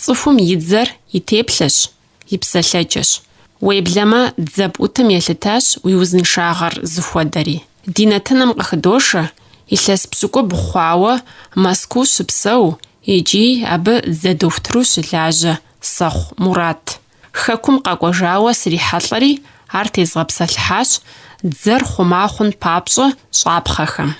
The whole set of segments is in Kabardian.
Цӏыхум и дзэр и теплъэщ, и псэлъэкӏэщ. Уеблэмэ дзэпӏутым елъытащ уи узыншагъэр зыхуэдэри. Ди нэтыным къыхыдошэ илъэс пщыкӏубгъу хъуауэ Москву щыпсэу икӏи абы дзэ дохутыру щылажьэ сэхъу Мурат. Хэкум къэкӏуэжауэ срихьэлӏэри ар тезгъэпсэлъыхьащ дзэр хъумахъун папщӏэ щӏапхъэхэм.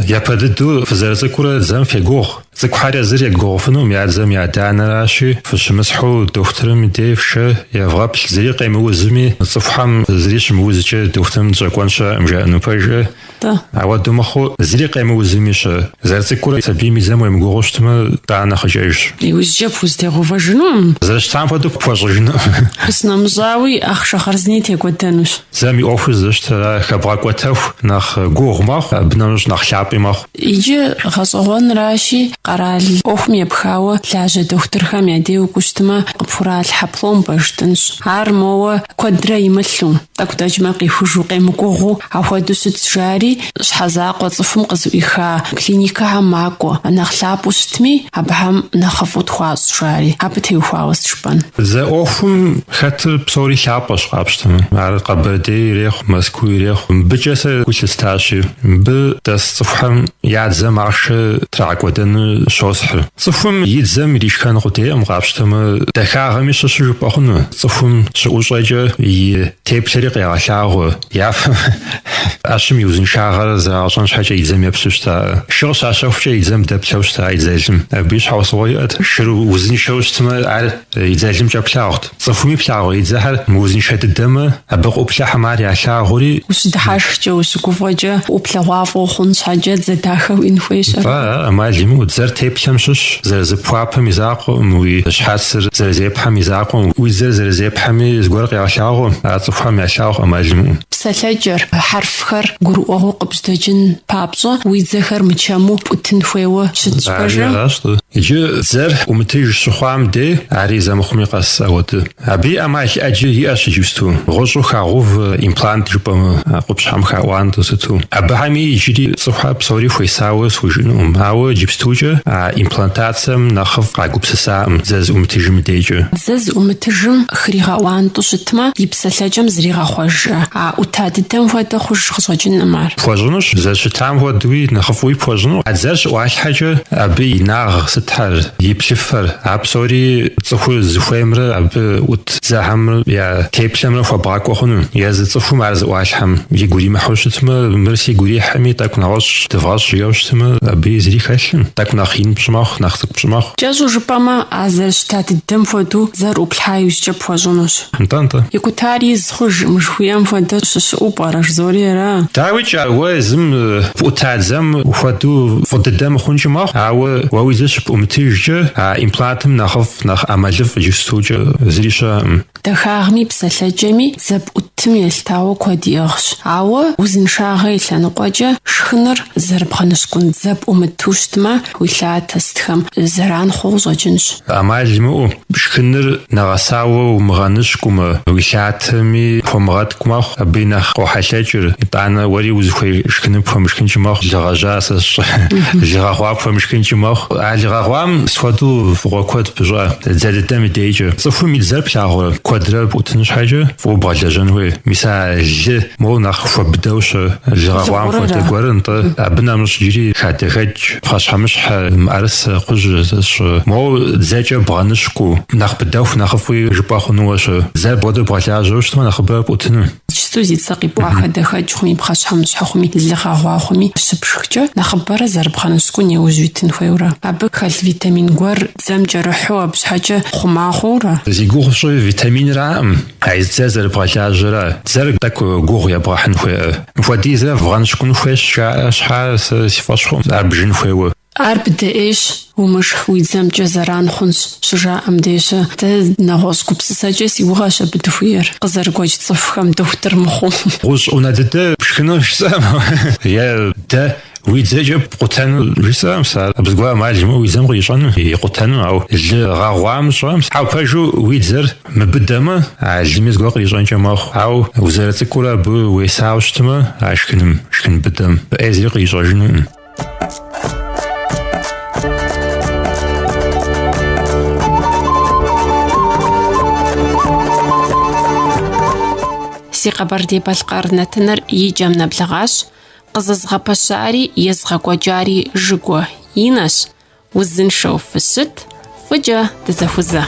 Япэ дыдэу фызэрыцӏыкӏурэ дзэм фегугъ. Цӏыкӏухьэр зыр егугъыфыну я дзэм я данэращи, фыщымысхьу дохутырым дей фшэ евгъэплъ, зыри къемыузми, цӏыхухэм зыри щымыузкӏэ дохутырым дщӏэкӏуэн щыӏэм жаӏэну пэжу. Ауэду мыхъуу зыри къемыузми щы. Зэрыцӏыкӏурэ сабийм и дзэм уемыгугъыу щытмэ, тӏанэ хъыжэж. Иужькӏэ пхузэтегъэувэжыну? Зэрыщытам хуэдэу пхуэщӏыжыну. Къыснэмыщӏауи ахъшэхъэр зыни текӏуэдэнущ. Зэм и ӏуэхур зыщтэрэ хэбгъэкӏуэтэху нэхъ гугъу мэхъу, абы нэмыщӏ нэхъ лъапӏи мэхъу. Иджы гъэщӏэгъуэнращи, къэрал ӏуэхум епхауэ лажьэ дохутырхэм я дей укӏущтмэ, къыпхуралъхьэ пломбэ жытӏынщ. Ар моуэ куэдрэ имылъу, тӏэкӏу дэкӏмэ къихужу къемыгугъу, апхуэдэу щытщ жари, щхьэзакъуэ цӏыхум къызыӏуиха клиникэхэм макӏуэ. Нэхъ лъапӏэу щытми, абыхэм нэхъыфӏу тхуащӏ жари. Абы теухуауэ сшпэн. Дзэ ӏуэхум хэтыр псори лъапӏэщ къапщтэмэ. Ар Къэбэрдей ирехъу, Москву ирехъу. Мыбыкӏэ сэ гу лъыстащи, мыбы дэс цӏыхухэм я дзэм ахъшэ трагъэкӏуэдэну щосхьыр. Цӏыхум и дзэм иришхэн къудейӏым къапщтэмэ, дахагъэми щыщу жыпӏэ хъуну. Цӏыхум щыӏэу щӏэкӏэ и теплъэри къегъэлъагъуэ. Япэм ӏэщым и узыншагъэр зэрагъэщӏэн щхьэкӏэ и дзэм епсу щыта. Шыр щащэхукӏэ и дзэм дэплъэу щыта и дзэлым. Абы и щхьэусыгъуэ иӏэт. Шыр узыншэу щытмэ, ар и дзэлымкӏэ плъагъут. Цӏыхуми плъагъуэ и дзэхэр узыншэ дыдэмэ, абы къоплъыхьым ар ялъагъури. Ущыдыхьашхкӏэ, ущыгуфӏэкӏэ, уплъэгъуафӏэу хъун щхьэкӏэ дзэ дахэ уин хуейщ. Ӏэмал имыӏэу дзэр теплъэм щыщ, зэрызэпхуапэм и закъуэм, уи щхьэцыр зэрызепхьэм и закъуэм, уи дзэр зэрызепхьэми зыгуэр къегъэлъагъуэ. А цӏыхухэм ялъагъу ӏэмал имыӏэу. Псэлъэкӏэр, хьэрфхэр гурыӏуэгъуэу къыбжьэдэкӏын папщӏэ, уи дзэхэр мычэму пӏутын хуейуэ щытщ пэжу. Иджы дзэр ӏумытыж щыхъуам дей, ари зэмыхъуми къэс ауэды. Абы и ӏэмал ӏэджэ иӏэщ иджысту. Гъущӏу хагъув имплант жыпӏэмэ, къупщхьэм хаӏуантӏэ сыту. Абыхэми иджыри цӏыхухэр псори хуесауэ схуижынукъым. Ауэ иджыпстукӏэ имплантацием нэхъыфӏ къагупсысаӏым дзэ зыӏумытыжым дейкӏэ. Дзэ зыӏумытыжым хригъэӏуантӏу щытмэ, и псэлъэкӏэм зригъэхъуэжэ. Ӏута дыдэм хуэдэ хъуж къыщӏэкӏынӏым ар. Пхуэщӏынущ, зэщытам хуэдэуи нэхъыфӏуи пхуэщӏыну. А дзэр щыӏуалъхьэкӏэ абы и нагъ сытхьэр, и плъыфэр, а псори цӏыхур зыхуеймрэ абы ӏут зэхьэмрэ я теплъэмрэ хуэбгъакӏуэ хъуну. Езы цӏыхум ар зыӏуалъхьэм и гур имыхьу щытмэ, мыр си гур ихьэми, тӏэкӏу нэгъуэщӏ дывгъэщӏ жиӏэу щытмэ, абы зыри хэлъым. Тӏэкӏу нэхъ ин пщӏы мэхъу, нэхъ цӏыкӏу пщӏы мэхъу. Кӏэщӏу жыпӏэмэ, а зэрыщыта дыдэм хуэдэу дзэр ӏуплъхьа иужькӏэ пхуэщӏынущ. Нтӏэ-нтӏэ. Икутари зхъуж мышхуием хуэдэ щыщыӏэу пӏэрэ жызори ара? Дауичӏ уэ езым пӏута дзэм хуэдэу фӏы дыдэ мыхъункӏэ мэхъу, ауэ уэ уи дзэр щыпӏумытыжкӏэ имплантым нэхъыфӏ, нэхъ ӏэмэлыфӏ иджыстукӏэ зыри щыӏэкъым. Дахагъми псэлъэкӏэми дзэпӏутым елъытауэ куэд иӏыгъщ. Ауэ узыншагъэ и лъэныкъуэкӏэ шхыныр зэрыбгъэныщкӏун дзэпӏумыту щытмэ, уи лъатэ стхэм зэран хъууэ щӏэкӏынщ. Ӏэмал имыӏэу шхыныр нэгъэсауэ умыгъэныщкӏумэ, уи лъатэми пхуэмыгъэткӏу мэхъу, абы и нэхъ къохьэлъэкӏыр. Итӏанэ уэри узыхуей шхыныр пхуэмышхынкӏэ мэхъу, лыгъэжьа сэ сщӏэ. Лыгъэгъуа пхуэмышхынкӏэ мэхъу. А лыгъэгъуам схуэдэу фӏыгъуэ куэд пыщӏэ, дзэ дыдэм и дейкӏэ. Цӏыхум и дзэр плъагъуэ куэдрэ пӏутын щхьэкӏэ фӏыуэ бгъэлэжьэн хуей. Мис а лы моуэ нэхъ хуэбыдэу щы, лыгъэгъуам хуэдэ гуэрыр, нтӏэ. Абы нэмыщӏ иджыри хадэхэкӏ, пхъэщхьэмыщхьэ, мыӏэрысэ, кхъужь щы. Моуэ дзэкӏэ бгъэныщкӏуу, нэхъ быдэху нэхъыфӏи жыпӏэ хъунууэ щы. Дзэ бгъэдэу бгъэлажьэу щытмэ, нэхъыбэ пӏутыну. Чысту зи цӏэ къипӏуа хадэхэкӏ хъуми, пхъэщхьэмыщхьэ хъуми, лыгъэгъуа хъуми щыпшхкӏэ, нэхъыбэрэ зэрыбгъэныщкӏун неужь уитын хуейуэ. Абы хэлъ витамин гуэр дзэм кӏэрыхьу абы щхьэкӏэ хъумахуэурэ. Зи гугъу щӏы витаминраӏым. А и дзэ зэрыбгъэлажьэрэ. Дзэр тӏэкӏу гугъу ебгъэхьын хуейӏэ. Мыхуэдизрэ вгъэнщкӏун хуейщ жаӏэ щхьэ сэ си фӏэщхъуэм. Ар бжын хуейуэ. Ар быдэӏейщ, умышх уи дзэмкӏэ зэран хъунщ щыжаӏэм дежьэ. Дэ нэгъуэщӏ гупсысэкӏэ си угъэщ абы дыхуейр. Къызэрыгуэкӏ цӏыхухэм дохутыр мыхъуу. Гъущӏ ӏунэ дыдэ пшхыну жысӏэм. Е дэ уи дзэкӏэ къутэну жысӏэм сэ. Абы зыгуэр ӏэмал имыӏэу уи дзэм къищӏэну, къутэну, ауэ лыгъэгъуам щӏэм. Хьэу пэжу уи дзэр мыбыдэмэ, а лыми зыгуэр къищӏэнкӏэ мэхъу. Ауэ узэрыцӏыкӏуурэ абы уесауэ щытмэ, а шхын быдэм зыри къищӏэжынукъым. Си Къэбэрдей-Балъкъэр нэтыныр и джэм нэблэгъащ, къызызгъэпэщари езгъэкӏуэкӏари жыгуэ инэщ. Узыншэу фыщыт, фӏыкӏэ дызэхузэ.